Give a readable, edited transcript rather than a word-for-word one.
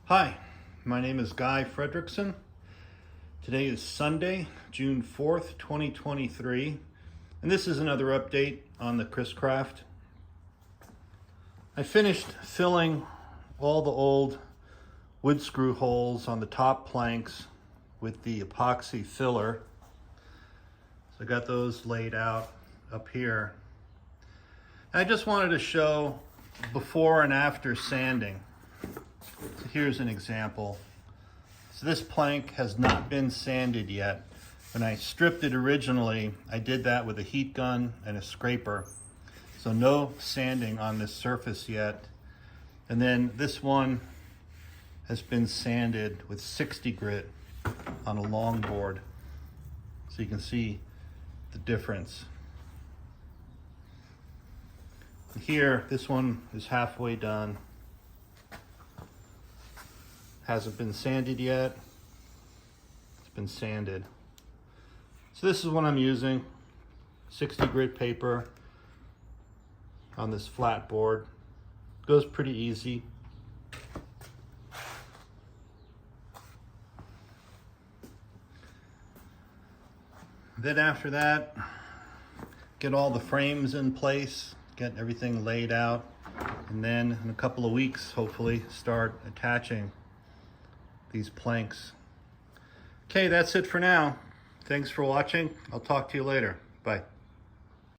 Hi, my name is Guy Fredrickson. Today is Sunday, June 4th, 2023, and this is another update on the Chris Craft. I finished filling all the old wood screw holes on the top planks with the epoxy filler. So I got those laid out up here. And I just wanted to show before and after sanding. So here's an example. So this plank has not been sanded yet. When I stripped it originally, I did that with a heat gun and a scraper. So no sanding on this surface yet. And then this one has been sanded with 60 grit on a long board. So you can see the difference. Here, this one is halfway done. Hasn't been sanded yet. It's been sanded. So this is what I'm using. 60 grit paper on this flat board. Goes pretty easy. Then after that, get all the frames in place, get everything laid out, and then in a couple of weeks, hopefully, start attaching these planks. Okay, that's it for now. Thanks for watching. I'll talk to you later. Bye.